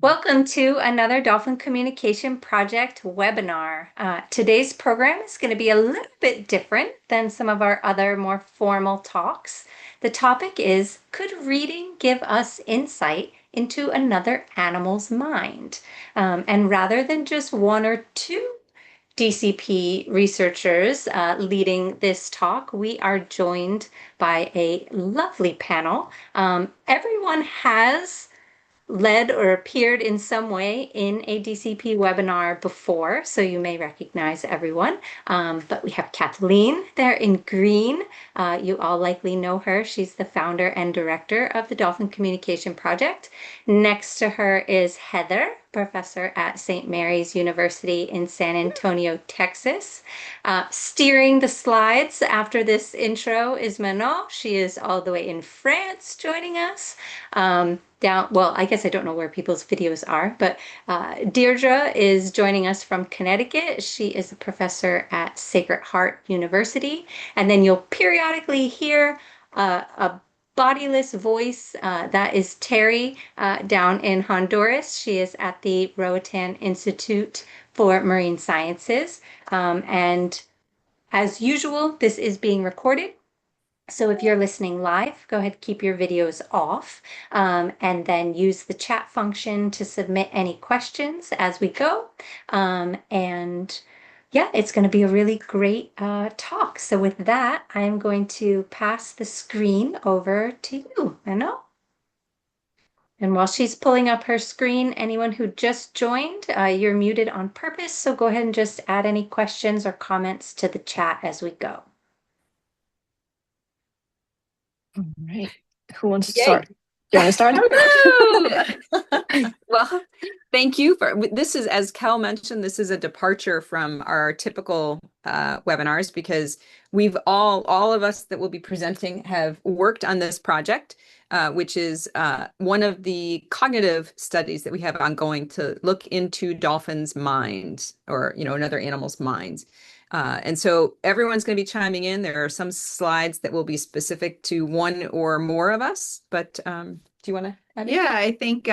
Welcome to another Dolphin Communication Project webinar. Today's program is going to be a little bit different than some of our other more formal talks. The topic is, could reading give us insight into another animal's mind? And rather than just one or two DCP researchers leading this talk, we are joined by a lovely panel. Everyone has led or appeared in some way in a DCP webinar before, so you may recognize everyone. But we have Kathleen there in green. You all likely know her. She's the founder and director of the Dolphin Communication Project. Next to her is Heather, professor at St. Mary's University in San Antonio, Texas. Steering the slides after this intro is Manon. She is all the way in France joining us. Well, I guess I don't know where people's videos are, but Deirdre is joining us from Connecticut. She is a professor at Sacred Heart University. And then you'll periodically hear a bodiless voice. That is Terry down in Honduras. She is at the Roatan Institute for Marine Sciences. And as usual, this is being recorded. So if you're listening live, go ahead, keep your videos off, and then use the chat function to submit any questions as we go. And yeah, it's going to be a really great talk. So with that, I'm going to pass the screen over to you, Menno. And while she's pulling up her screen, anyone who just joined, you're muted on purpose. So go ahead and just add any questions or comments to the chat as we go. All right. Who wants to Yay. start? Do you want to start? Well, thank you for this is, as Kel mentioned, this is a departure from our typical webinars because we've all of us that will be presenting have worked on this project, which is one of the cognitive studies that we have ongoing to look into dolphins' minds or, another animal's minds. And so everyone's going to be chiming in. There are some slides that will be specific to one or more of us, but do you want to add Yeah, I think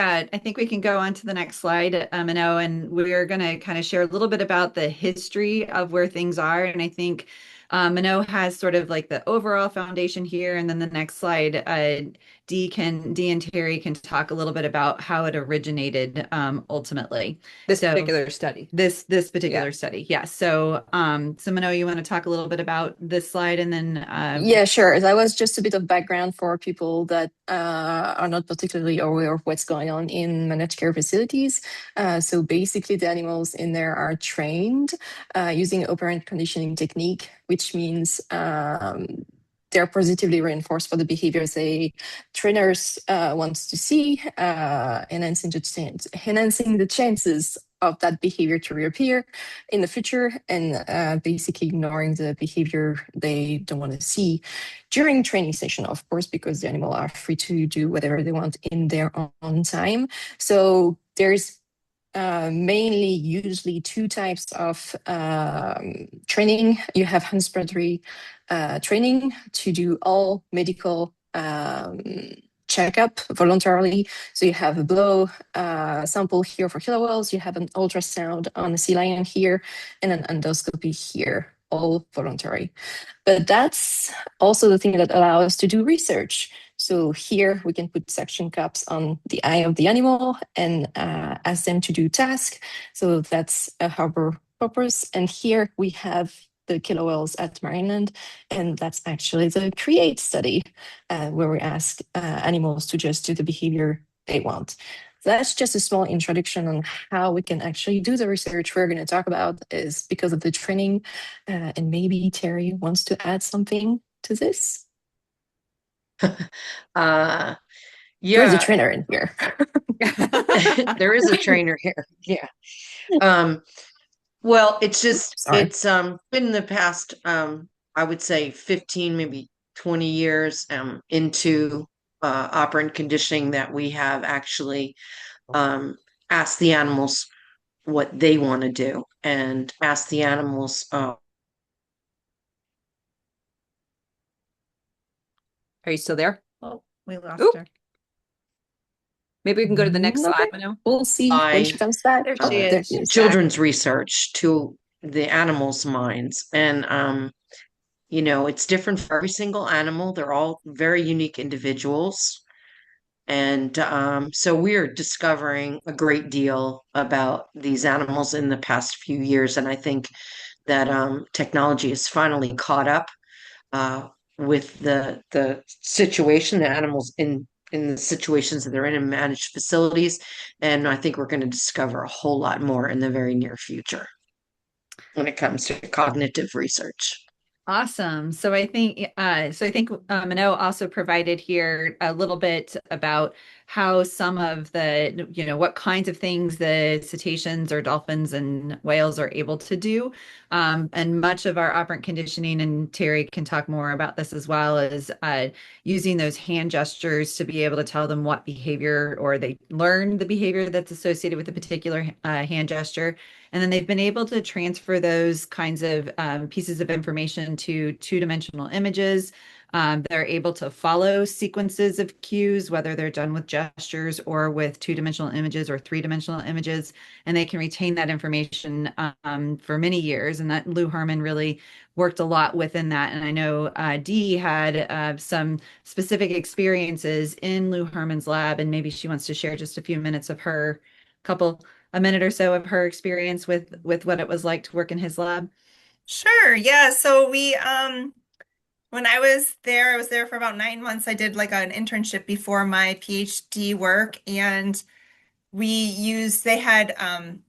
we can go on to the next slide, Minnow, and we're going to kind of share a little bit about the history of where things are. And I think Minnow has sort of like the overall foundation here, and then the next slide, Dee and Terry can talk a little bit about how it originated ultimately. This particular study. This particular study, yes. So Minnow, you want to talk a little bit about this slide, and then Yeah, sure. That was just a bit of background for people that are not particularly aware of what's going on in managed care facilities. So basically, the animals in there are trained using operant conditioning technique, which means they're positively reinforced for the behaviors the trainers wants to see, enhancing the chances of that behavior to reappear in the future, and basically ignoring the behavior they don't want to see during training session, of course, because the animal are free to do whatever they want in their own time. So there's mainly usually two types of training. You have respiratory training to do all medical checkup voluntarily. So you have a blow sample here for killer whales, you have an ultrasound on a sea lion here, and an endoscopy here, all voluntary. But that's also the thing that allows us to do research. So here we can put suction cups on the eye of the animal and ask them to do tasks. So that's a harbor purpose. And here we have the killer whales at Marineland, and that's actually the CREATE study, where we ask animals to just do the behavior they want. So that's just a small introduction on how we can actually do the research we're going to talk about is because of the training. And maybe Terry wants to add something to this. Yeah, There's a trainer in here. there is a trainer here. Yeah. Well, it's just it's been in the past I would say 15, maybe 20 years into operant conditioning that we have actually asked the animals what they want to do and asked the animals Are you still there? oh, we lost Oop. her. Maybe we can go to the next slide, Okay. Mano. We'll see when By she comes back. There Oh, she there is. she is. children's research to the animals' minds. And it's different for every single animal. They're all very unique individuals. And so we're discovering a great deal about these animals in the past few years. And I think that technology has finally caught up uh, with the situation, the animals in the situations that they're in managed facilities. And I think we're going to discover a whole lot more in the very near future when it comes to cognitive research. Awesome. So I think Mano also provided here a little bit about how some of the, what kinds of things the cetaceans or dolphins and whales are able to do. And much of our operant conditioning, and Terry can talk more about this as well, is using those hand gestures to be able to tell them what behavior, or they learn the behavior that's associated with a particular hand gesture. And then they've been able to transfer those kinds of pieces of information to two-dimensional images. They're able to follow sequences of cues, whether they're done with gestures or with two-dimensional images or three-dimensional images, and they can retain that information for many years. And that Lou Herman really worked a lot within that. And I know Dee had some specific experiences in Lou Herman's lab, and maybe she wants to share just a few minutes of a minute or so of her experience with what it was like to work in his lab. Sure. Yeah. So when I was there for about 9 months. I did like an internship before my PhD work, and they had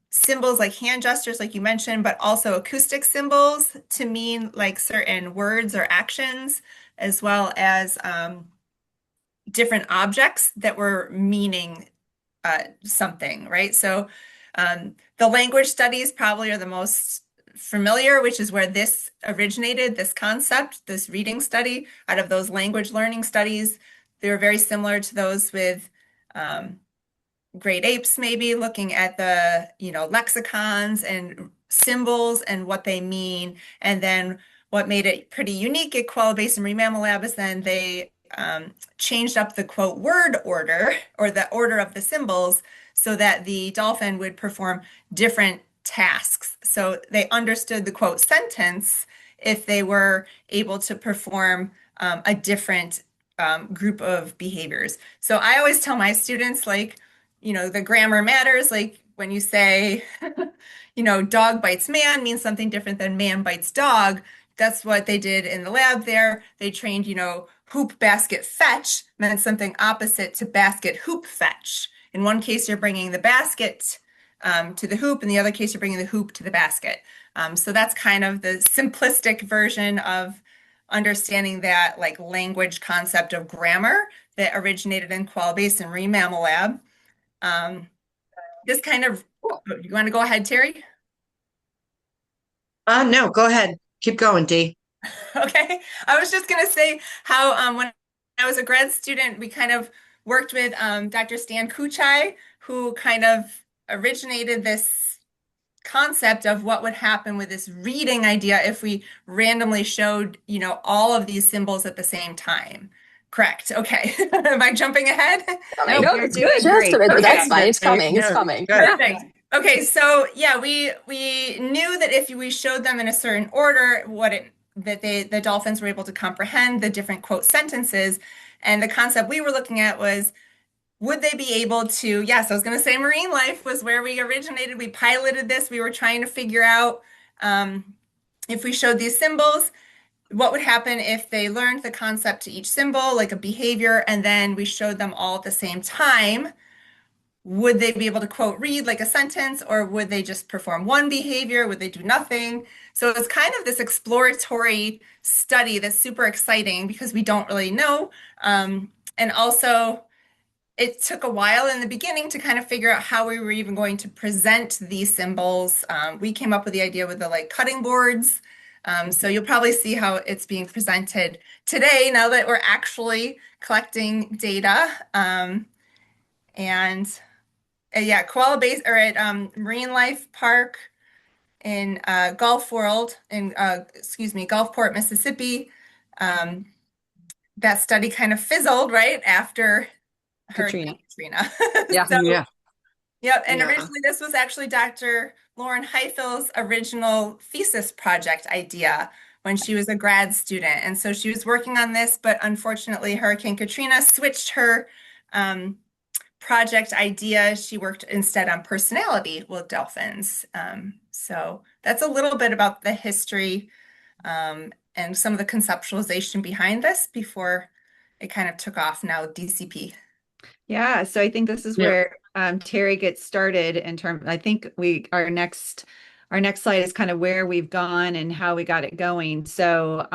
symbols like hand gestures, like you mentioned, but also acoustic symbols to mean like certain words or actions, as well as different objects that were meaning something, right? So the language studies probably are the most familiar, which is where this originated, this concept, this reading study. Out of those language learning studies, they were very similar to those with great apes, maybe looking at the, lexicons and symbols and what they mean. And then what made it pretty unique at Koala Basin Marine Mammal Lab is then they changed up the quote word order, or the order of the symbols, so that the dolphin would perform different tasks. So they understood the quote sentence if they were able to perform a different group of behaviors. So I always tell my students, like, the grammar matters. Like when you say, dog bites man means something different than man bites dog. That's what they did in the lab there. They trained, hoop, basket, fetch meant something opposite to basket, hoop, fetch. In one case, you're bringing the basket to the hoop. In the other case, you're bringing the hoop to the basket. So that's kind of the simplistic version of understanding that like language concept of grammar that originated in Koala Basin Marine Mammal Lab. This kind of, you want to go ahead, Terry? No, go ahead. Keep going, Dee. Okay. I was just going to say how when I was a grad student, we kind of worked with Dr. Stan Kuchai, who kind of originated this concept of what would happen with this reading idea if we randomly showed, all of these symbols at the same time. Correct. Okay. Am I jumping ahead? No, you're doing Just great. a bit, but Okay. that's fine. It's coming. It's Yeah, coming. good. Perfect. Okay, so yeah, we knew that if we showed them in a certain order, the dolphins were able to comprehend the different quote sentences, and the concept we were looking at was, would they be able to? Yes, I was going to say marine life was where we originated. We piloted this. We were trying to figure out if we showed these symbols, what would happen if they learned the concept to each symbol, like a behavior, and then we showed them all at the same time. Would they be able to quote read like a sentence, or would they just perform one behavior? Would they do nothing? So it's kind of this exploratory study that's super exciting because we don't really know. And also, it took a while in the beginning to kind of figure out how we were even going to present these symbols. We came up with the idea with the like cutting boards. So you'll probably see how it's being presented today now that we're actually collecting data. And yeah, Koala Base, or at Marine Life Park in Gulfport, Mississippi. That study kind of fizzled right after Katrina. Katrina. Yeah. So, Yeah. yep. And Yeah. originally, this was actually Dr. Lauren Heifels' original thesis project idea when she was a grad student. And so she was working on this, but unfortunately, Hurricane Katrina switched her project idea. She worked instead on personality with dolphins. So that's a little bit about the history and some of the conceptualization behind this before it kind of took off now, DCP. Yeah, so I think this is Yeah. where Terry gets started in terms. I think our next slide is kind of where we've gone and how we got it going. So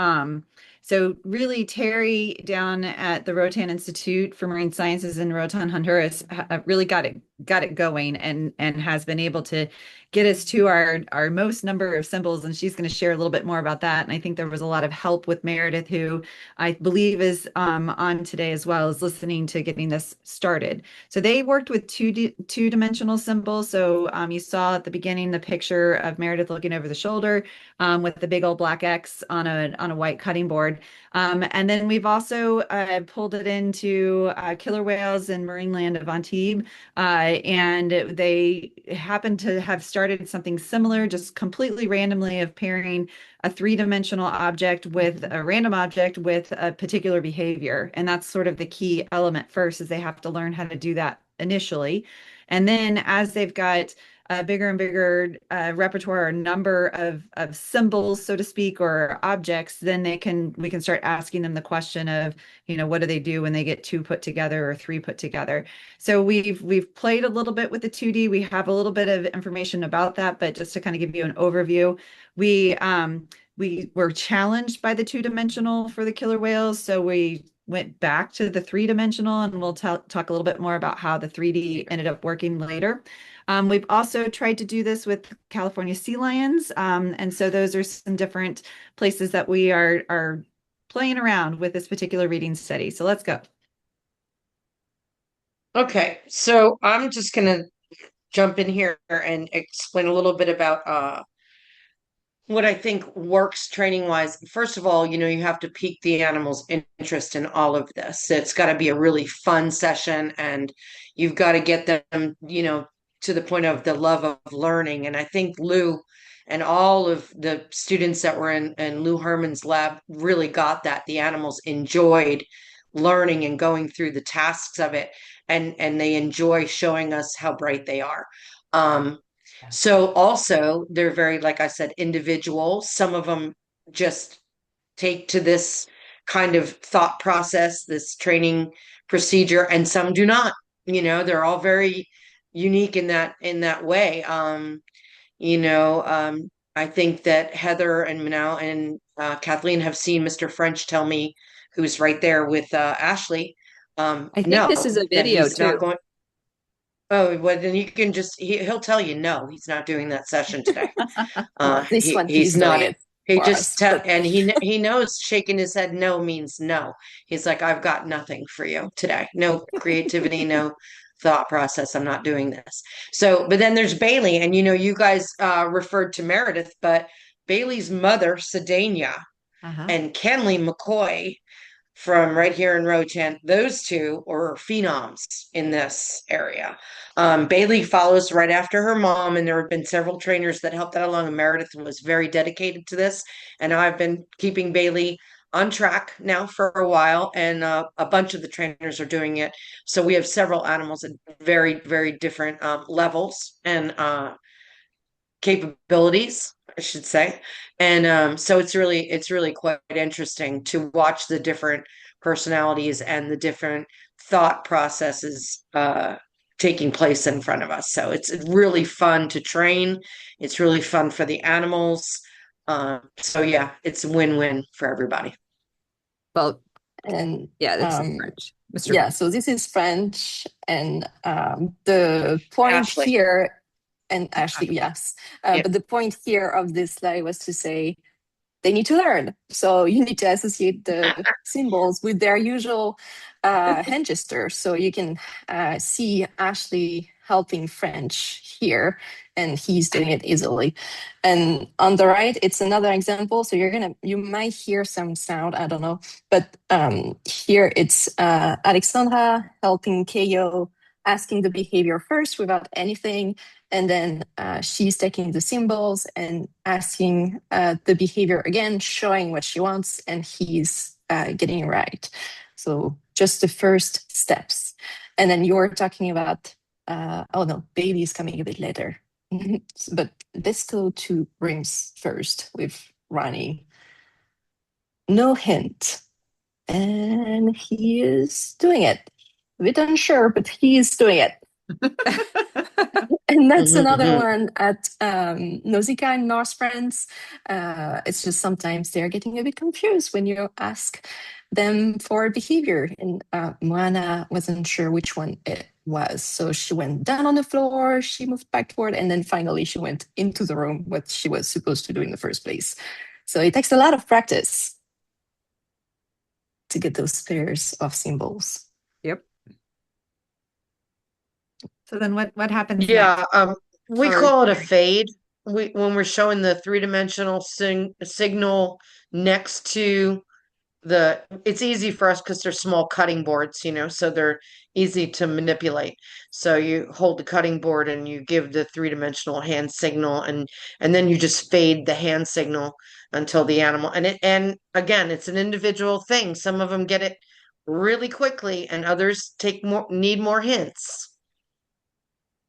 really Terry down at the Rotan Institute for Marine Sciences in Rotan, Honduras, really got it going and has been able to get us to our most number of symbols. And she's going to share a little bit more about that. And I think there was a lot of help with Meredith, who I believe is on today as well, as listening to getting this started. So they worked with two-dimensional symbols. So you saw at the beginning the picture of Meredith looking over the shoulder with the big old black X on a white cutting board. And then we've also pulled it into killer whales in marine land of Antibes. And they happen to have started something similar, just completely randomly, of pairing a three-dimensional object with a random object with a particular behavior. And that's sort of the key element first, is they have to learn how to do that initially. And then as they've got a bigger and bigger repertoire or number of symbols, so to speak, or objects, then we can start asking them the question of, what do they do when they get two put together or three put together? So we've played a little bit with the 2D. We have a little bit of information about that, but just to kind of give you an overview, we were challenged by the two-dimensional for the killer whales, so we went back to the three-dimensional, and we'll talk a little bit more about how the 3D ended up working later. We've also tried to do this with California sea lions, and so those are some different places that we are playing around with this particular reading study. So let's go. Okay, so I'm just gonna jump in here and explain a little bit about what I think works training wise. First of all, you have to pique the animal's interest in all of this. It's got to be a really fun session, and you've got to get them, to the point of the love of learning. And I think Lou and all of the students that were in Lou Herman's lab really got that. The animals enjoyed learning and going through the tasks of it, and they enjoy showing us how bright they are. So also they're very, like I said, individual. Some of them just take to this kind of thought process, this training procedure, and some do not. They're all very unique in that way. I think that Heather and Manal and Kathleen have seen Mr. French tell me, who's right there with Ashley. I think No, this is a that video he's not too. going. Oh, well, then you can just he'll tell you no, he's not doing that session today. This one He's he's doing not. it He for just us, but and he knows shaking his head no means no. He's like, I've got nothing for you today. No creativity, no thought process. I'm not doing this. So, but then there's Bailey, and you guys referred to Meredith, but Bailey's mother, Sedania, and Kenley McCoy from right here in Rochan, those two are phenoms in this area. Bailey follows right after her mom, and there have been several trainers that helped that along. And Meredith was very dedicated to this, and I've been keeping Bailey on track now for a while, and a bunch of the trainers are doing it. So we have several animals at very, very different levels and capabilities, I should say. And so it's really quite interesting to watch the different personalities and the different thought processes taking place in front of us. So it's really fun to train. It's really fun for the animals. So yeah, it's a win-win for everybody. Well, and yeah, this is French. Mr. yeah, so this is French, and the point Ashley. here, and Ashley, yes, Yeah. but the point here of this slide was to say they need to learn. So you need to associate the symbols with their usual hand gestures. So you can see Ashley helping French here, and he's doing it easily. And on the right, it's another example. So you might hear some sound, I don't know, but here it's Alexandra helping Keio asking the behavior first without anything, and then she's taking the symbols and asking the behavior again, showing what she wants, and he's getting it right. So just the first steps. And then you're talking about, oh no, Bailey's coming a bit later. But let's go to rings first with Ronnie. No hint. And he is doing it. A bit unsure, but he is doing it. And that's another one at Nausicaa and Norse Friends. It's just sometimes they're getting a bit confused when you ask them for behavior. And Moana wasn't sure which one it was. So she went down on the floor, she moved backward, and then finally she went into the room, what she was supposed to do in the first place. So it takes a lot of practice to get those pairs of symbols. Yep. So then what happens Yeah, next? we Or- call it a fade. When we're showing the three-dimensional signal next to it's easy for us because they're small cutting boards, so they're easy to manipulate. So you hold the cutting board and you give the three-dimensional hand signal, and then you just fade the hand signal until the animal, and again, it's an individual thing. Some of them get it really quickly and others need more hints.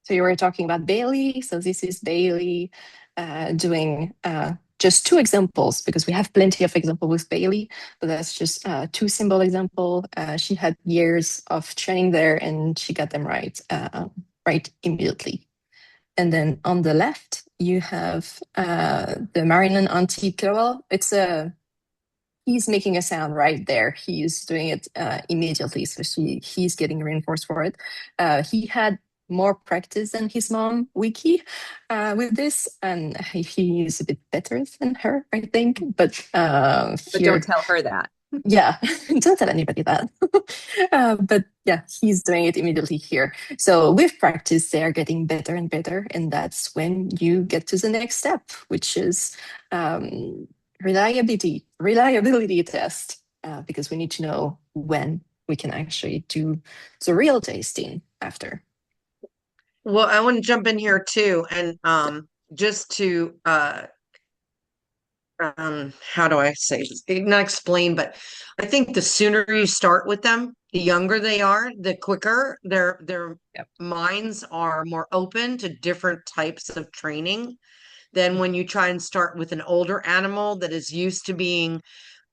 So you were talking about Bailey. So this is Bailey doing just two examples, because we have plenty of examples with Bailey, but that's just two symbol example. She had years of training there and she got them right immediately. And then on the left, you have the Marinan anti-plural. He's making a sound right there. He's doing it immediately, so he's getting reinforced for it. He had more practice than his mom, Wiki, with this, and he's a bit better than her, I think. But here, don't tell her that. Yeah, don't tell anybody that. But yeah, he's doing it immediately here. So with practice, they are getting better and better, and that's when you get to the next step, which is reliability test, because we need to know when we can actually do the real tasting after. Well, I want to jump in here too, and just to how do I say this? Not explain, but I think the sooner you start with them, the younger they are, the quicker their minds are more open to different types of training than when you try and start with an older animal that is used to being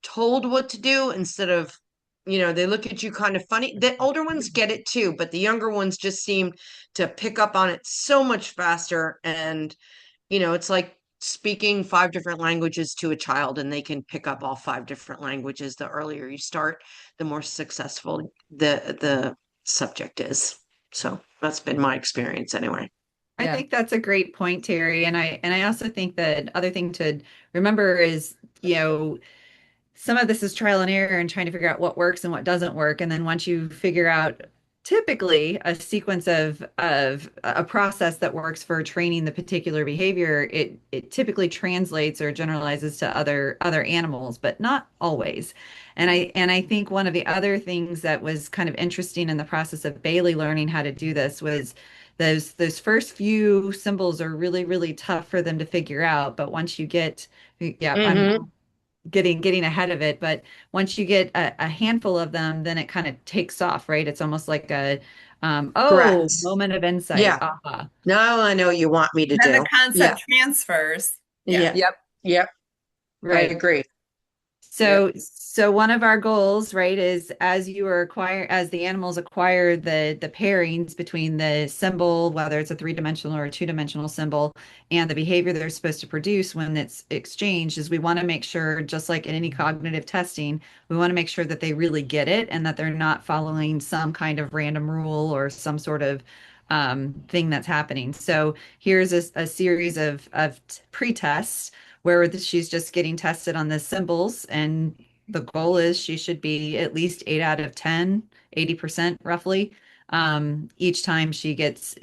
told what to do instead of, they look at you kind of funny. The older ones get it too, but the younger ones just seem to pick up on it so much faster. And, it's like speaking 5 different languages to a child, and they can pick up all 5 different languages. The earlier you start, the more successful the subject is. So that's been my experience anyway. I think that's a great point, Terry. And I also think that other thing to remember is, some of this is trial and error and trying to figure out what works and what doesn't work. And then once you figure out typically a sequence of a process that works for training the particular behavior, it typically translates or generalizes to other animals, but not always. And I think one of the other things that was kind of interesting in the process of Bailey learning how to do this was those first few symbols are really, really tough for them to figure out. But once you get, I'm getting ahead of it, but once you get a handful of them, then it kind of takes off, right? It's almost like a Correct. moment of insight. Yeah. Aha. Now I know what you want me to Then do. the concept transfers. Yeah. Yep. Yep. I Right. agree. So one of our goals, right, is as the animals acquire the pairings between the symbol, whether it's a 3-dimensional or a 2-dimensional symbol, and the behavior they're supposed to produce when it's exchanged, is we want to make sure, just like in any cognitive testing, we want to make sure that they really get it and that they're not following some kind of random rule or some sort of thing that's happening. So here's a series of pre-tests where she's just getting tested on the symbols, and the goal is she should be at least 8 out of 10, 80% roughly, each time she gets,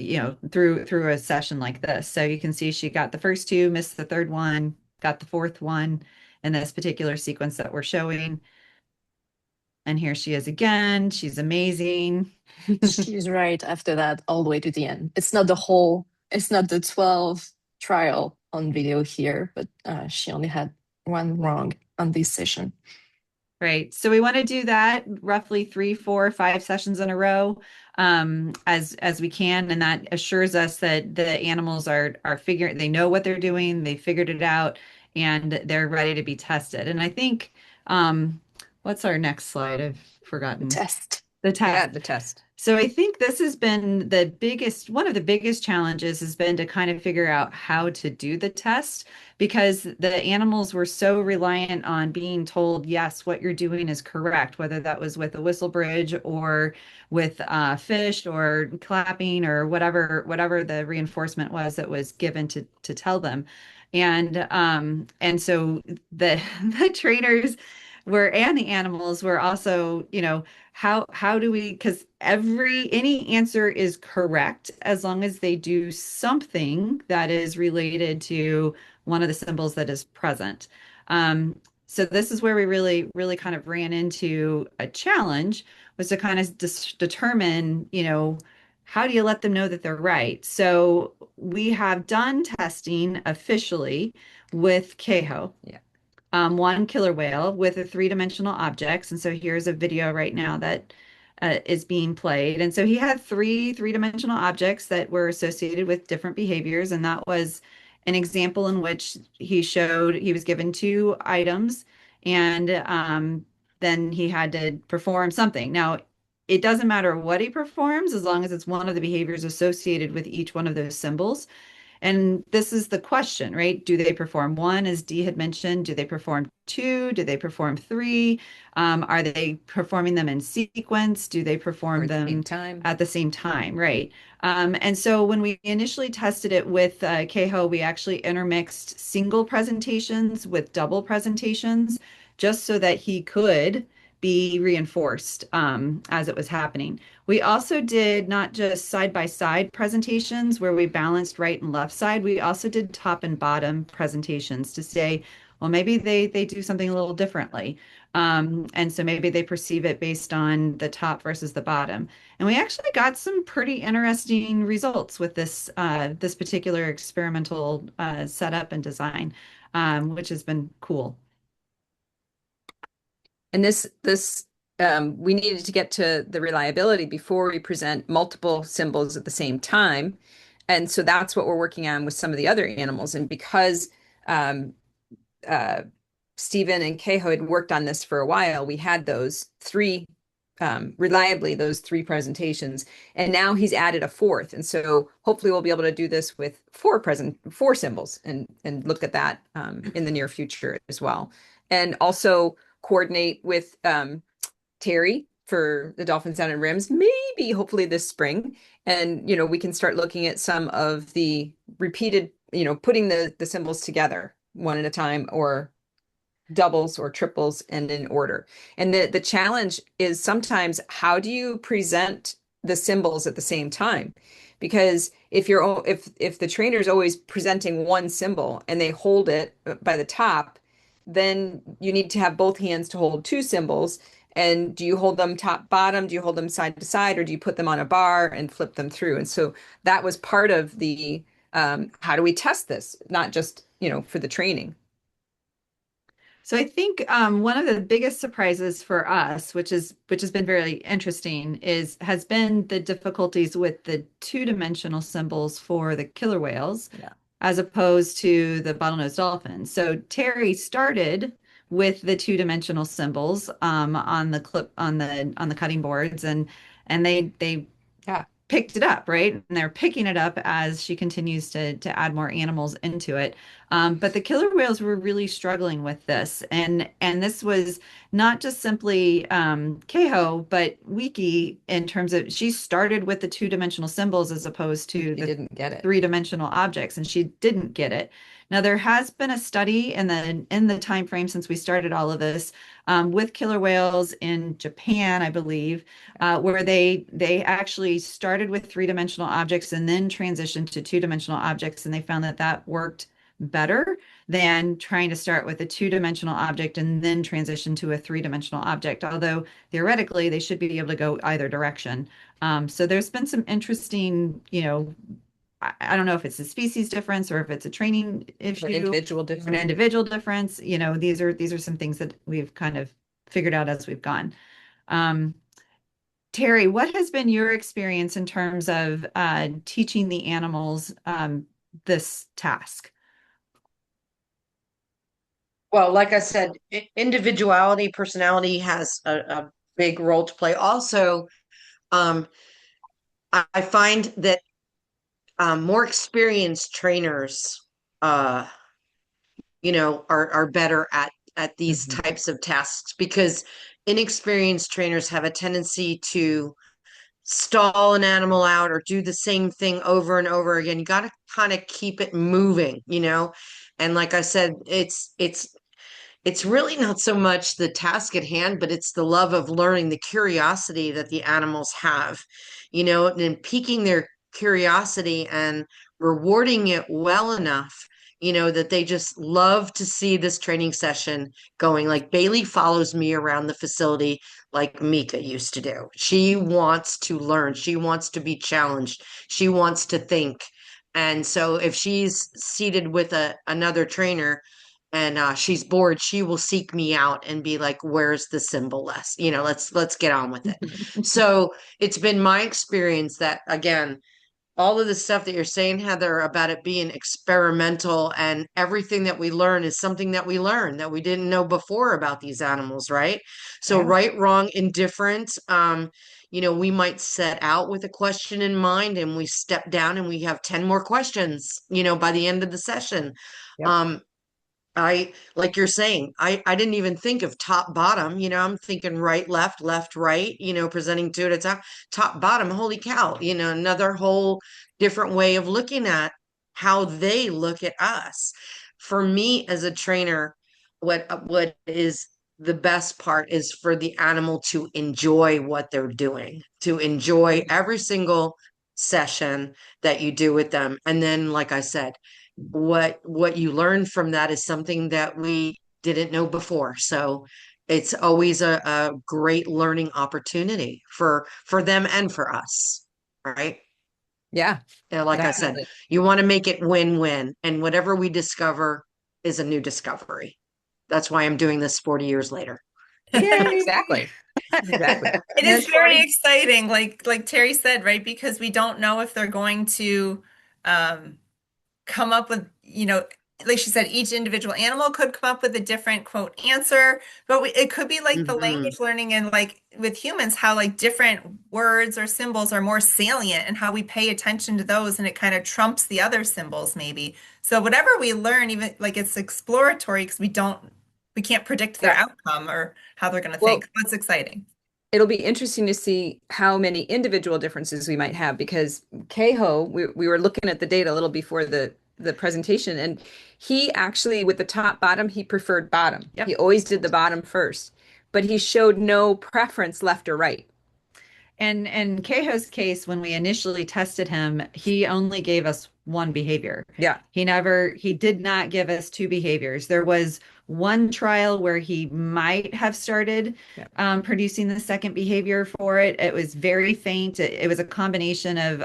through a session like this. So you can see she got the first 2, missed the third one, got the fourth one in this particular sequence that we're showing. And here she is again. She's amazing. She's right after that, all the way to the end. It's not the 12 trial on video here, but she only had one wrong on this session. Right. So we want to do that roughly 3, 4, 5 sessions in a row, as we can, and that assures us that the animals are figuring, they know what they're doing, they figured it out, and they're ready to be tested. And I think, what's our next slide? I've forgotten. Test. The test. Yeah, the test. So I think this has been one of the biggest challenges has been to kind of figure out how to do the test, because the animals were so reliant on being told, yes, what you're doing is correct, whether that was with a whistle bridge or with fish or clapping or whatever the reinforcement was that was given to tell them. And so the the trainers and the animals were also, how do we, because any answer is correct as long as they do something that is related to one of the symbols that is present. So this is where we really, really kind of ran into a challenge, was to kind of determine, how do you let them know that they're right? So we have done testing officially with Keho. Yeah. One killer whale with a three-dimensional objects. And so here's a video right now that is being played. And so he had three-dimensional objects that were associated with different behaviors. And that was an example in which he was given 2 items, and then he had to perform something. Now, it doesn't matter what he performs as long as it's one of the behaviors associated with each one of those symbols. And this is the question, right? Do they perform 1, as Dee had mentioned? Do they perform 2? Do they perform 3? Are they performing them in sequence? Do they perform them at the same time? Right. And so when we initially tested it with Keho, we actually intermixed single presentations with double presentations, just so that he could be reinforced as it was happening. We also did not just side-by-side presentations where we balanced right and left side. We also did top and bottom presentations to say, well, maybe they do something a little differently. And so maybe they perceive it based on the top versus the bottom. And we actually got some pretty interesting results with this particular experimental setup and design, which has been cool. And we needed to get to the reliability before we present multiple symbols at the same time. And so that's what we're working on with some of the other animals. And because Stephen and Keho had worked on this for a while, we had those 3 reliably, those 3 presentations, and now he's added a 4th. And so hopefully we'll be able to do this with 4 symbols and look at that in the near future as well. And also coordinate with Terry for the dolphins down in Rims, maybe hopefully this spring. And, we can start looking at some of the repeated, putting the symbols together one at a time, or doubles or triples and in order. And the challenge is sometimes, how do you present the symbols at the same time? Because if the trainer is always presenting one symbol and they hold it by the top, then you need to have both hands to hold 2 symbols. And do you hold them top, bottom? Do you hold them side to side, or do you put them on a bar and flip them through? And so that was part of the, how do we test this? Not just, for the training. So I think one of the biggest surprises for us, which has been very interesting, has been the difficulties with the 2-dimensional symbols for the killer whales. Yeah. As opposed to the bottlenose dolphins. So Terry started with the 2-dimensional symbols on the cutting boards, and they picked it up, right? And they're picking it up as she continues to add more animals into it. But the killer whales were really struggling with this, and this was not just simply Keho, but Wiki, in terms of, she started with the 2-dimensional symbols as opposed to the didn't get it. 3-dimensional objects, and she didn't get it. Now, there has been a study in the time frame since we started all of this with killer whales in Japan, I believe, where they actually started with 3-dimensional objects and then transitioned to 2-dimensional objects, and they found that worked better than trying to start with a two-dimensional object and then transition to a three-dimensional object, although theoretically they should be able to go either direction. So there's been some interesting, I don't know if it's a species difference or if it's a training issue, An individual or an difference. individual difference. These are some things that we've kind of figured out as we've gone. Terry, what has been your experience in terms of teaching the animals this task? Well, like I said, individuality, personality has a big role to play. Also, um, I find that more experienced trainers, uh, are better at these types of tasks because inexperienced trainers have a tendency to stall an animal out or do the same thing over and over again. You got to kind of keep it moving, And like I said, it's really not so much the task at hand, but it's the love of learning, the curiosity that the animals have, and piquing their curiosity and rewarding it well enough, that they just love to see this training session going. Like Bailey follows me around the facility like Mika used to do. She wants to learn, she wants to be challenged, she wants to think. And so if she's seated with another trainer, and she's bored, she will seek me out and be like, where's the symbol list, let's get on with it. So it's been my experience that, again, all of the stuff that you're saying, Heather, about it being experimental, and everything that we learn is something that we learn that we didn't know before about these animals, right? So Yeah. right, wrong, indifferent, we might set out with a question in mind and we step down and we have 10 more questions, by the end of the session. Yep. Like you're saying, I didn't even think of top bottom, I'm thinking right, left, right, presenting two at a time, top bottom, holy cow, another whole different way of looking at how they look at us. For me as a trainer, what is the best part is for the animal to enjoy what they're doing, to enjoy every single session that you do with them. And then, like I said, what you learn from that is something that we didn't know before. So it's always a great learning opportunity for them and for us, right? Yeah, Like I said, definitely. you want to make it win-win, and whatever we discover is a new discovery. That's why I'm doing this 40 years later. Yay. Exactly. Exactly. It And is then very 40 exciting, like Terry said, right? Because we don't know if they're going to come up with, like she said, each individual animal could come up with a different quote answer, but it could be like the Mhm. language learning and like with humans, how like different words or symbols are more salient and how we pay attention to those and it kind of trumps the other symbols maybe. So whatever we learn, even like it's exploratory because we can't predict their Yeah. outcome or how they're going to Well, think. That's exciting. it'll be interesting to see how many individual differences we might have because Keho, we were looking at the data a little before the presentation, and he actually, with the top bottom, he preferred bottom. Yep. He always did the bottom first, but he showed no preference left or right. And in Keho's case, when we initially tested him, he only gave us one behavior. Yeah. He did not give us two behaviors. There was one trial where he might have started producing the second behavior for it. It was very faint. It was a combination of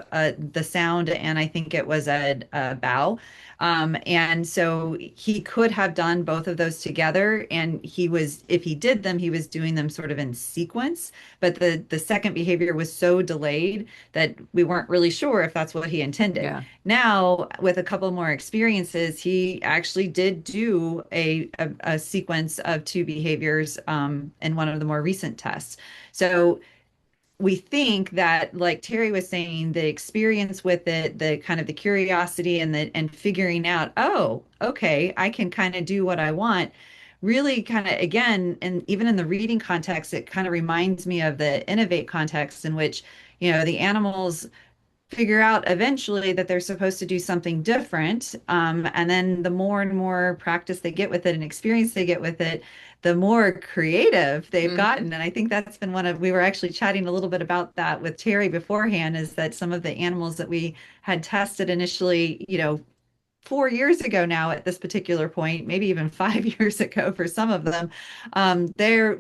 the sound and I think it was a bow. And so he could have done both of those together. And if he did them, he was doing them sort of in sequence. But the second behavior was so delayed that we weren't really sure if that's what he intended. Yeah. Now, with a couple more experiences, he actually did do a sequence of two behaviors in one of the more recent tests. So we think that, like Terry was saying, the experience with it, the kind of the curiosity and figuring out, oh, okay, I can kind of do what I want. Really kind of again, and even in the reading context, it kind of reminds me of the innovate context in which, the animals figure out eventually that they're supposed to do something different. And then the more and more practice they get with it and experience they get with it, the more creative they've gotten. And I think that's been we were actually chatting a little bit about that with Terry beforehand, is that some of the animals that we had tested initially, 4 years ago now at this particular point, maybe even 5 years ago for some of them. They're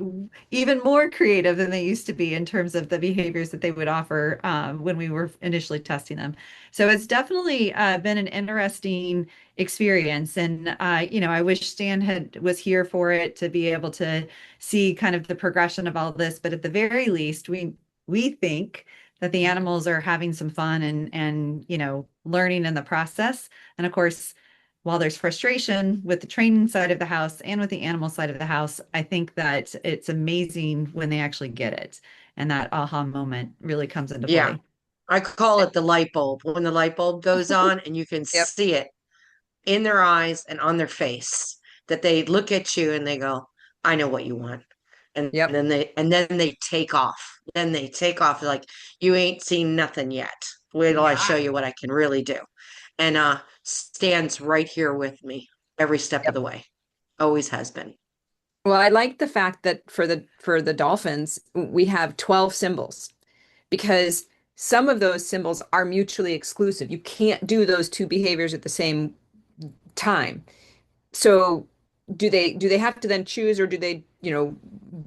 even more creative than they used to be in terms of the behaviors that they would offer when we were initially testing them. So it's definitely been an interesting experience. And, I wish Stan was here for it to be able to see kind of the progression of all this. But at the very least, we think that the animals are having some fun and learning in the process. And of course, while there's frustration with the training side of the house and with the animal side of the house, I think that it's amazing when they actually get it. And that aha moment really comes into Yeah. play. I call it the light bulb. When the light bulb goes on and you can Yep. see it in their eyes and on their face, that they look at you and they go, I know what you want. And Yep. then they take off. Then they take off like you ain't seen nothing yet. Wait till I show Yeah. you what I can really do. And Stan's right here with me every step of Yep. the way. Always has been. Well, I like the fact that for the dolphins, we have 12 symbols because some of those symbols are mutually exclusive. You can't do those two behaviors at the same time. So do they have to then choose or do they,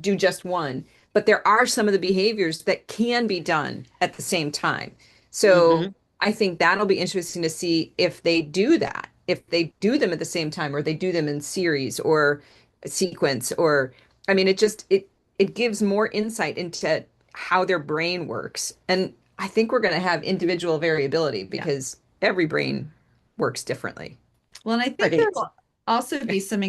do just one? But there are some of the behaviors that can be done at the same time. So Hmm. I think that'll be interesting to see if they do that, if they do them at the same time or they do them in series or a sequence or I mean it gives more insight into how their brain works. And I think we're going to have individual variability Yeah. because every brain works differently. Well, and I think there Right. will also be some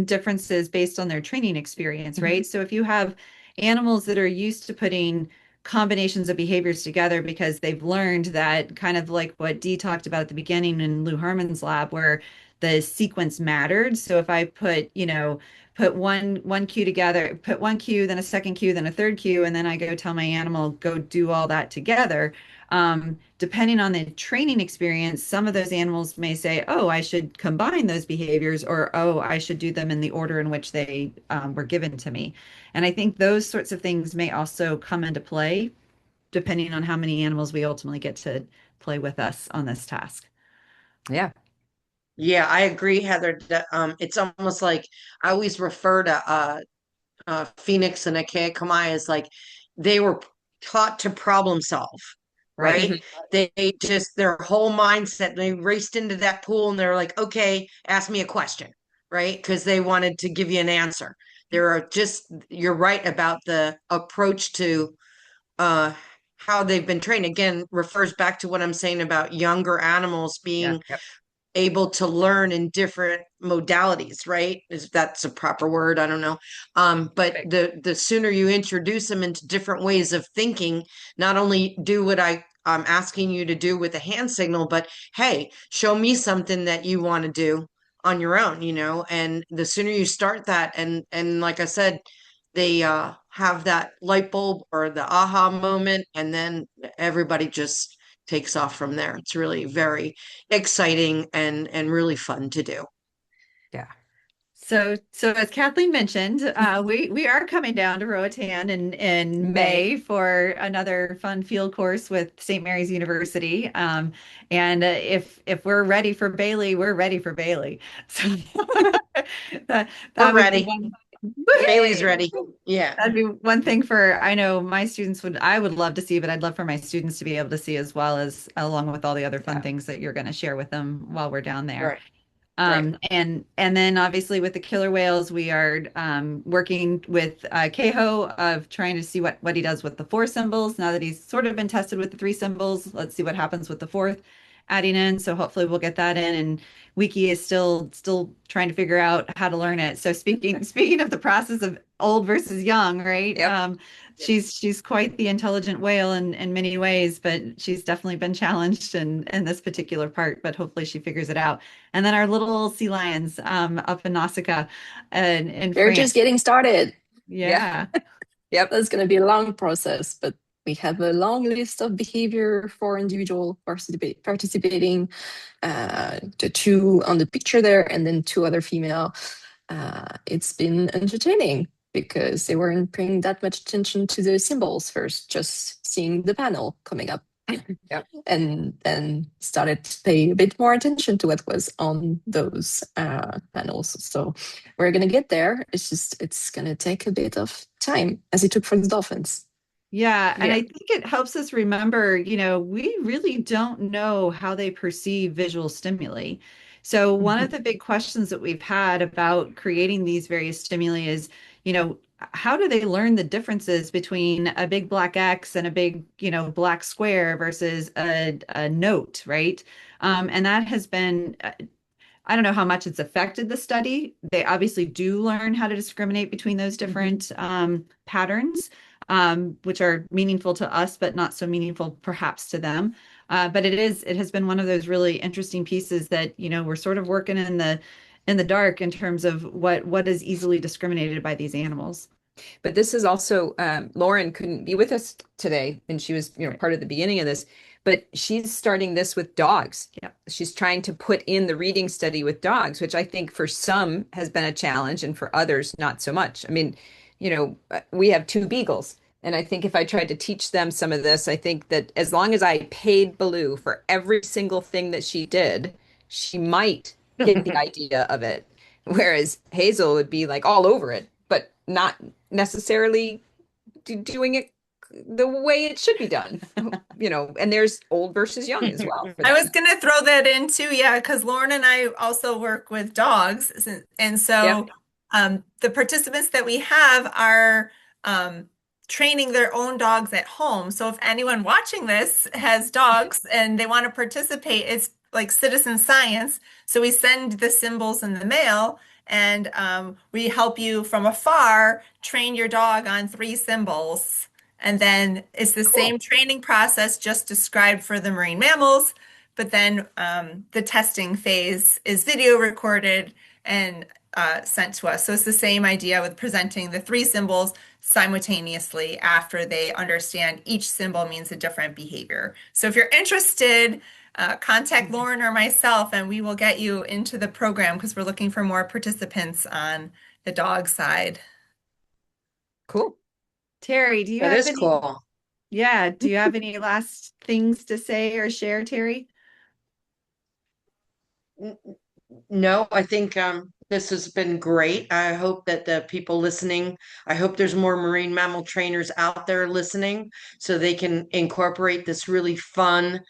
differences based on their training experience, Mhm. right? So if you have animals that are used to putting combinations of behaviors together because they've learned that kind of like what Dee talked about at the beginning in Lou Herman's lab, where the sequence mattered. So if I put one cue together, put one cue, then a second cue, then a third cue, and then I go tell my animal, go do all that together. Depending on the training experience, some of those animals may say, oh, I should combine those behaviors, or oh, I should do them in the order in which they were given to me. And I think those sorts of things may also come into play depending on how many animals we ultimately get to play with us on this task. Yeah. Yeah, I agree, Heather. It's almost like I always refer to Phoenix and Akea Kamai as like they were taught to problem solve, Right. right? Mhm. They just their whole mindset, they raced into that pool and they're like, okay, ask me a question, right? Because they wanted to give you an answer. You're right about the approach to uh how they've been trained. Again, refers back to what I'm saying about younger animals Yeah. being Yep. able to learn in different modalities, right? Is that's a proper word? I don't know. But Right. the sooner you introduce them into different ways of thinking, not only do what I'm asking you to do with a hand signal, but hey, show me something that you want to do on your own, and the sooner you start that and like I said, they have that light bulb or the aha moment, and then everybody just takes off from there. It's really very exciting and really fun to do. Yeah. So as Kathleen mentioned, we are coming down to Roatan in May for another fun field course with St. Mary's University. And if we're ready for Bailey, we're ready for Bailey. So that We're that would be ready. one. Bailey's Yay! ready. Yeah. That'd be one thing for, I know my students I would love to see, but I'd love for my students to be able to see as well as along with all the other fun Yeah. things that you're going to share with them while we're down there. Right. Right. And then obviously with the killer whales, we are working with Keho of trying to see what he does with the four symbols. Now that he's sort of been tested with the three symbols, let's see what happens with the fourth adding in. So hopefully we'll get that in. And Wiki is still trying to figure out how to learn it. So speaking of the process of old versus young, right? Yep. She's quite the intelligent whale in many ways, but she's definitely been challenged in this particular part, but hopefully she figures it out. And then our little sea lions up in Nausicaa and in We're France. just getting started. Yeah. Yep. That's going to be a long process, but we have a long list of behavior for individual participating. The two on the picture there, and then two other female. It's been entertaining because they weren't paying that much attention to the symbols first, just seeing the panel coming up. Yep. And then started to pay a bit more attention to what was on those panels. So we're going to get there. It's going to take a bit of time, as it took for the dolphins. Yeah, and Yeah. I think it helps us remember, we really don't know how they perceive visual stimuli. So one of the big questions that we've had about creating these various stimuli is, how do they learn the differences between a big black X and a big, black square versus a note, right? And that has been I don't know how much it's affected the study. They obviously do learn how to discriminate between those different patterns, which are meaningful to us, but not so meaningful perhaps to them. But it has been one of those really interesting pieces that, we're sort of working in the dark in terms of what is easily discriminated by these animals. But this is also Lauren couldn't be with us today, and she was, part of the beginning of this. But she's starting this with dogs. Yeah. She's trying to put in the reading study with dogs, which I think for some has been a challenge, and for others not so much. I mean, we have 2 beagles, and I think if I tried to teach them some of this, I think that as long as I paid Baloo for every single thing that she did, she might get the idea of it. Whereas Hazel would be like all over it, but not necessarily doing it the way it should be done. And there's old versus young as well. I was going to throw that in too, yeah, because Lauren and I also work with dogs. And so the participants that we have are training their own dogs at home. So if anyone watching this has dogs and they want to participate, it's like citizen science. So we send the symbols in the mail, and we help you from afar train your dog on 3 symbols. And then it's the same training process, just described for the marine mammals. But then the testing phase is video recorded and sent to us. So it's the same idea with presenting the 3 symbols simultaneously after they understand each symbol means a different behavior. So if you're interested, contact Lauren or myself, and we will get you into the program because we're looking for more participants on the dog side. Cool. Terry, do you That have is any? cool. Yeah, do you have any last things to say or share, Terry? No, I think this has been great. I hope that the people listening, I hope there's more marine mammal trainers out there listening so they can incorporate this really fun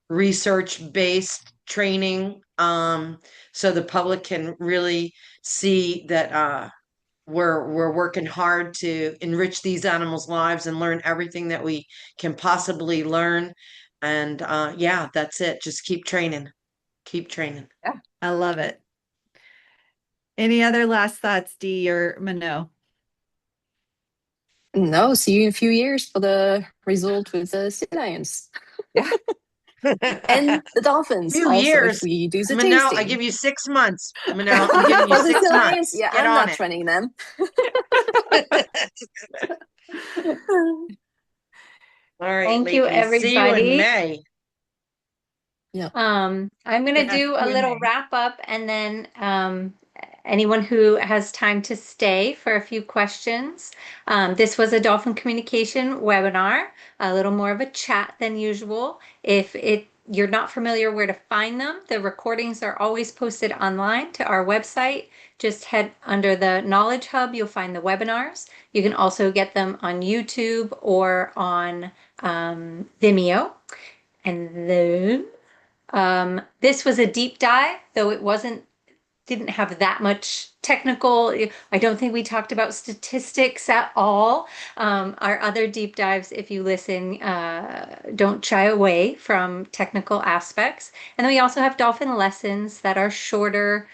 research-based training so the public can really see that we're working hard to enrich these animals' lives and learn everything that we can possibly learn. And yeah, that's it. Just keep training. Keep training. Yeah. I love it. Any other last thoughts, Dee or Mano? No, see you in a few years for the result with the sea lions. Yeah. And the dolphins. Few Also, years. if we do the Manel, tasting. I give you 6 months. Manel, I'm giving you For the 6 sea lions, months. yeah, Get I'm on not it. training them. All right, Thank you, ladies. See you in everybody. May. Yeah. I'm going to Yes, do a you and little me. wrap up, and then anyone who has time to stay for a few questions. This was a dolphin communication webinar, a little more of a chat than usual. If you're not familiar where to find them, the recordings are always posted online to our website. Just head under the Knowledge Hub, you'll find the webinars. You can also get them on YouTube or on Vimeo. And then this was a deep dive, though it didn't have that much technical. I don't think we talked about statistics at all. Our other deep dives, if you listen, don't shy away from technical aspects. And then we also have dolphin lessons that are shorter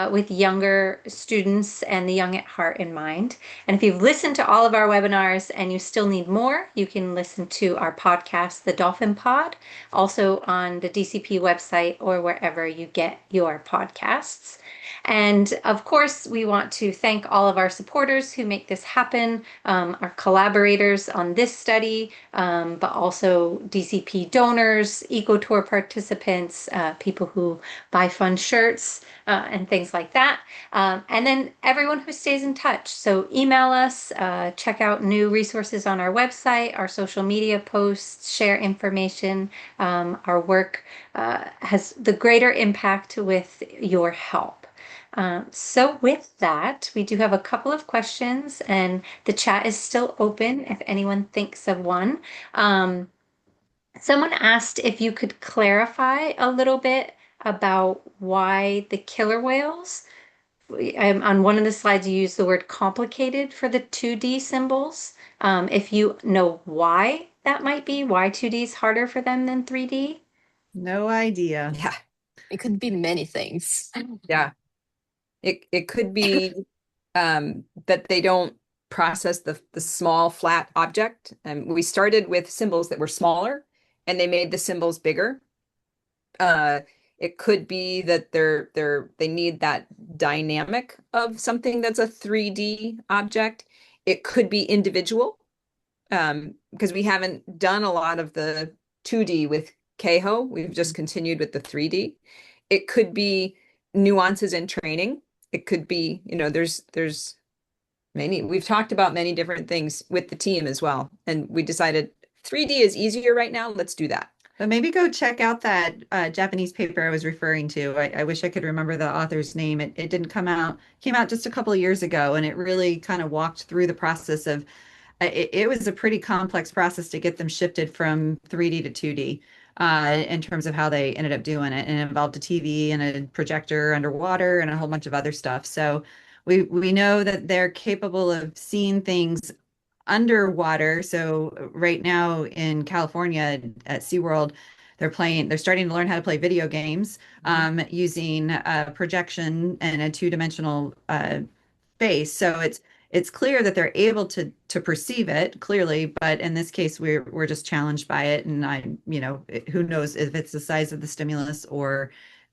with younger students and the young at heart in mind. And if you've listened to all of our webinars and you still need more, you can listen to our podcast, The Dolphin Pod, also on the DCP website or wherever you get your podcasts. And of course, we want to thank all of our supporters who make this happen, our collaborators on this study, but also DCP donors, EcoTour participants, people who buy fun shirts, and thank things like that. And then everyone who stays in touch. So email us, check out new resources on our website, our social media posts, share information. Our work has the greater impact with your help. So with that, we do have a couple of questions, and the chat is still open if anyone thinks of one. Someone asked if you could clarify a little bit about why the killer whales, on one of the slides, you use the word complicated for the 2D symbols. If you know why that might be, why 2D is harder for them than 3D? No idea. Yeah. It could be many things. Yeah. It could be that they don't process the small flat object. And we started with symbols that were smaller and they made the symbols bigger. It could be that they need that dynamic of something that's a 3D object. It could be individual, because we haven't done a lot of the 2D with Keho. We've just continued with the 3D. It could be nuances in training. It could be, there's many, we've talked about many different things with the team as well. And we decided 3D is easier right now. Let's do that. But maybe go check out that Japanese paper I was referring to. I wish I could remember the author's name. It didn't come out, came out just a couple of years ago, and it really kind of walked through the process of, it was a pretty complex process to get them shifted from 3D to 2D. In terms of how they ended up doing it, and it involved a TV and a projector underwater and a whole bunch of other stuff. So we know that they're capable of seeing things underwater. So right now in California at SeaWorld, they're starting to learn how to play video games using projection and a two-dimensional space. So it's clear that they're able to perceive it clearly, but in this case, we're just challenged by it. And who knows if it's the size of the stimulus or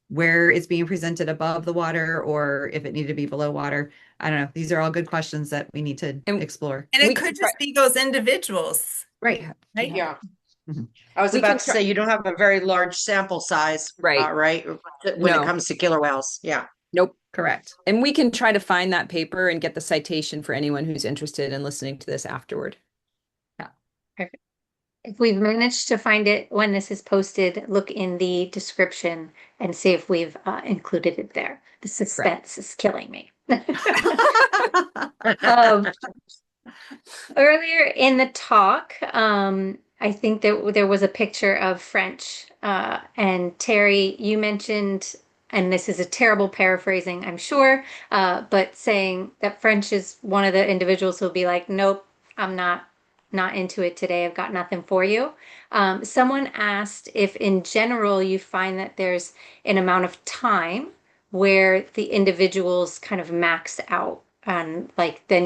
where it's being presented above the water or if it needed to be below water. I don't know. These are all good questions that we need to explore. And it could just be those individuals. Right. Right. Yeah. Mhm. I was We about can to say you don't have a very large sample size, Right. right? When No. it comes to killer whales. Yeah. Nope. Correct. And we can try to find that paper and get the citation for anyone who's interested in listening to this afterward. Yeah. Perfect. If we've managed to find it when this is posted, look in the description and see if we've included it there. The suspense is killing me. Earlier in the talk, I think there was a picture of French. And Terry, you mentioned, and this is a terrible paraphrasing, I'm sure, but saying that French is one of the individuals who'll be like, nope, I'm not into it today. I've got nothing for you. Someone asked if in general you find that there's an amount of time where the individuals kind of max out, and like then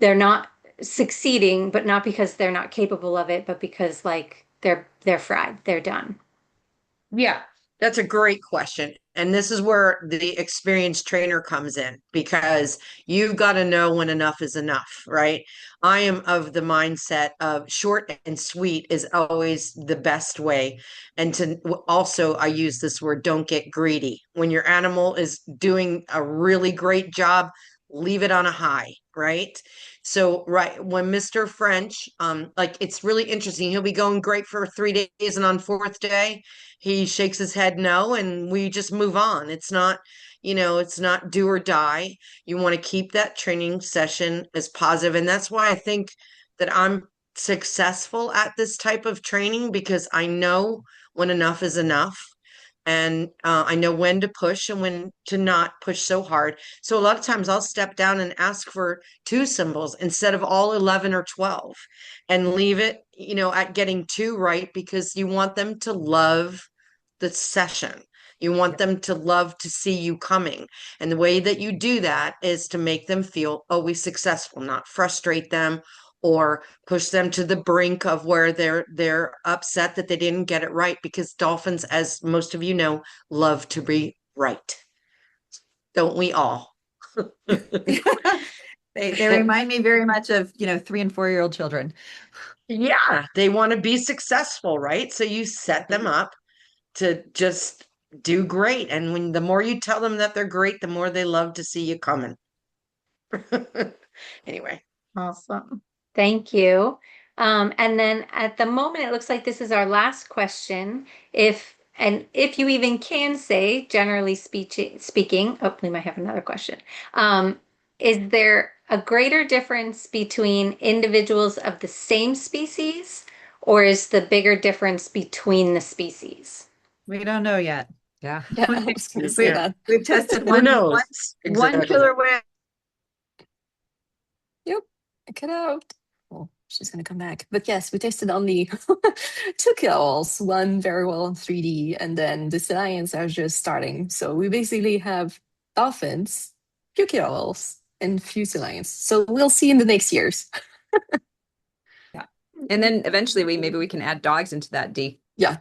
they're not succeeding, but not because they're not capable of it, but because like they're fried, they're done. Yeah, that's a great question. And this is where the experienced trainer comes in because you've got to know when enough is enough, right? I am of the mindset of short and sweet is always the best way. And to also, I use this word, don't get greedy. When your animal is doing a really great job, leave it on a high, right? So, right when Mr. French, like it's really interesting. He'll be going great for 3 days, and on fourth day, he shakes his head no, and we just move on. It's not, it's not do or die. You want to keep that training session as positive, and that's why I think that I'm successful at this type of training because I know when enough is enough. And I know when to push and when to not push so hard. So a lot of times I'll step down and ask for 2 symbols instead of all 11 or 12 and leave it, at getting 2 right because you want them to love the session. You want them to love to see you coming. And the way that you do that is to make them feel always successful, not frustrate them or push them to the brink of where they're upset that they didn't get it right because dolphins, as most of you know, love to be right. Don't we all? They remind me very much of 3 and 4-year-old children. Yeah, they want to be successful, right? So you set them up to just do great. And when the more you tell them that they're great, the more they love to see you coming. Anyway. Awesome. Thank you. And then at the moment, it looks like this is our last question. If you even can say, generally speaking, oh, we might have another question. Is there a greater difference between individuals of the same species, or is the bigger difference between the species? We don't know yet. Yeah. Yeah, I was going to say that. We've tested Who one knows? Exactly. killer whale. Yep, get out. Well, she's gonna come back. But yes, we tested only two kills, one very well in 3D, and then the sea lions are just starting. So we basically have dolphins, few kills, and few sea lions. So we'll see in the next years. Yeah. And then eventually maybe we can add dogs into that D. Yeah.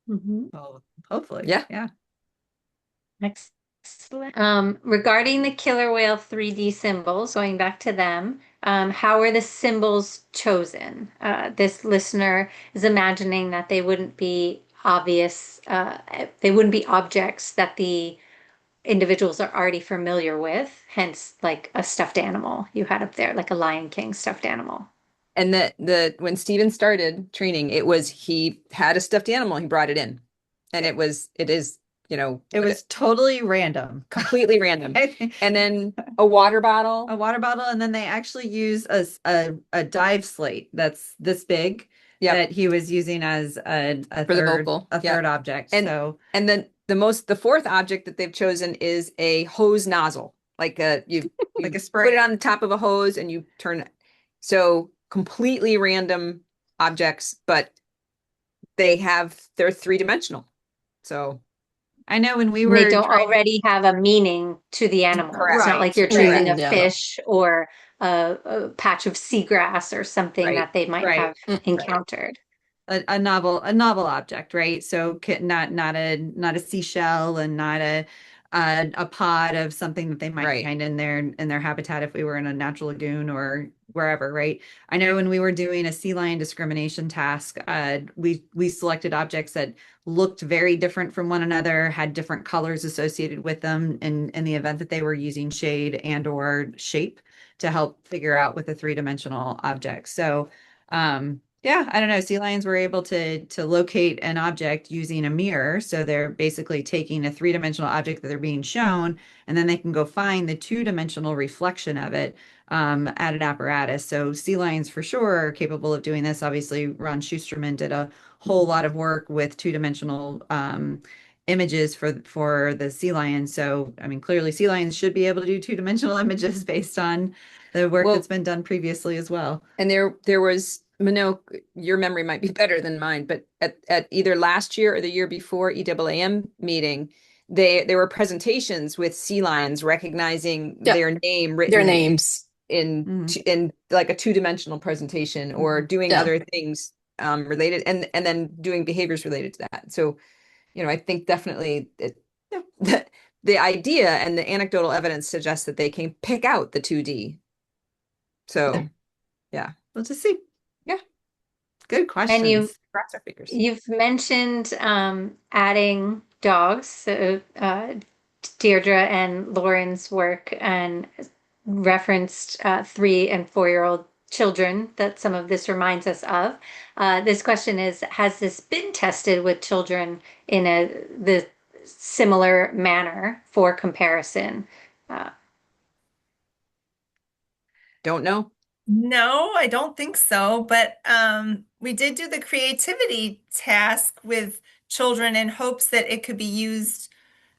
Mm-hmm. Oh, hopefully. Yeah. Yeah. Excellent. Regarding the killer whale 3D symbols, going back to them, how were the symbols chosen? This listener is imagining that they wouldn't be obvious, they wouldn't be objects that the individuals are already familiar with, hence like a stuffed animal you had up there, like a Lion King stuffed animal. And when Steven started training, he had a stuffed animal, he brought it in. And it is, It was totally random. completely random. And then a water bottle. A water bottle, and then they actually use a dive slate that's this big that he was using as a For the third vocal. third object. And then the fourth object that they've chosen is a hose nozzle. Like you like a spray. Put it on the top of a hose and you turn it. So completely random objects, but they're three-dimensional. So I know when we They were don't already have a meaning to the animal. It's not like you're training a fish or a patch of seagrass or something that they might have encountered. A novel object, right? So not a seashell and not a pod of something that they might find in their habitat if we were in a natural lagoon or wherever, right? I know when we were doing a sea lion discrimination task, we selected objects that looked very different from one another, had different colors associated with them in the event that they were using shade and or shape to help figure out with a three-dimensional object. So yeah, I don't know. Sea lions were able to locate an object using a mirror. So they're basically taking a three-dimensional object that they're being shown, and then they can go find the two-dimensional reflection of it at an apparatus. So sea lions for sure are capable of doing this. Obviously, Ron Schusterman did a whole lot of work with two-dimensional images for the sea lion. So, I mean, clearly sea lions should be able to do two-dimensional images based on the work that's been done previously as well. And there was, Mano, your memory might be better than mine, but at either last year or the year before EAAM meeting, there were presentations with sea lions recognizing their name written their names in like a two-dimensional presentation or doing other things related and then doing behaviors related to that. So, I think definitely the idea and the anecdotal evidence suggests that they can pick out the 2D. So, yeah. Let's just see. Yeah. Good questions. And you've mentioned adding dogs. So Deirdre and Lauren's work and referenced 3 and 4-year-old children that some of this reminds us of. This question is, has this been tested with children in the similar manner for comparison? Don't know. No, I don't think so. But we did do the creativity task with children in hopes that it could be used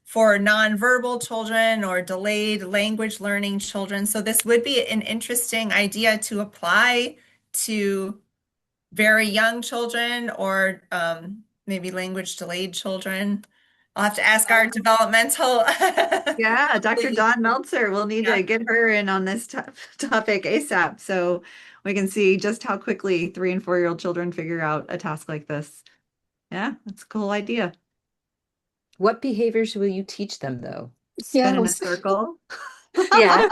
for nonverbal children or delayed language learning children. So this would be an interesting idea to apply to very young children or maybe language delayed children. I'll have to ask our developmental. Yeah, Dr. Dawn Meltzer. We'll need to get her in on this topic ASAP so we can see just how quickly 3 and 4-year-old children figure out a task like this. Yeah, that's a cool idea. What behaviors will you teach them, though? Spin in a circle. Yeah.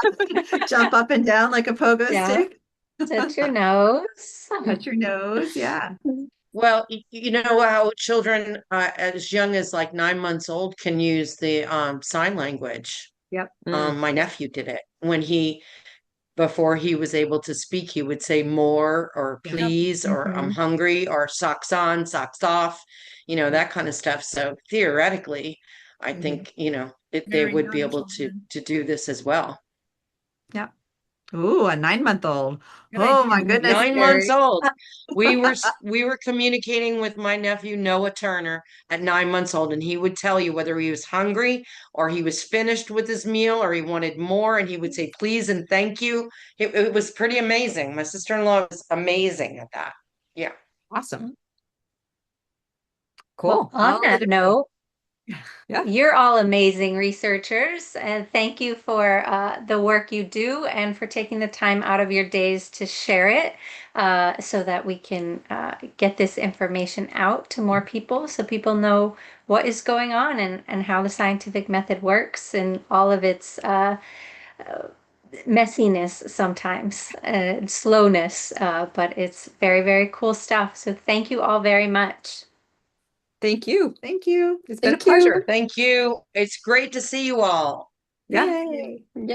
Jump up and down like a pogo stick. Touch your nose. Touch your nose. Yeah. Well, you know how children as young as like 9 months old can use the sign language. Yep. My nephew did it when before he was able to speak, he would say more or Yep. please or I'm hungry or socks on, socks off, that kind of stuff. So theoretically, I think, they Very would be young able children. to do this as well. Yep. Ooh, a 9-month-old. Good Oh idea. my goodness, 9 months Carrie. old. We were communicating with my nephew Noah Turner at 9 months old, and he would tell you whether he was hungry or he was finished with his meal or he wanted more, and he would say please and thank you. It was pretty amazing. My sister-in-law was amazing at that. Yeah. Awesome. Well, Cool. on that note, Yeah. you're all amazing researchers, and thank you for the work you do and for taking the time out of your days to share it so that we can get this information out to more people so people know what is going on and how the scientific method works and all of its messiness sometimes, slowness, but it's very, very cool stuff. So thank you all very much. Thank you. Thank you. It's been a Thank you. pleasure. Thank you. It's great to see you all. Yeah. Yay. Yay.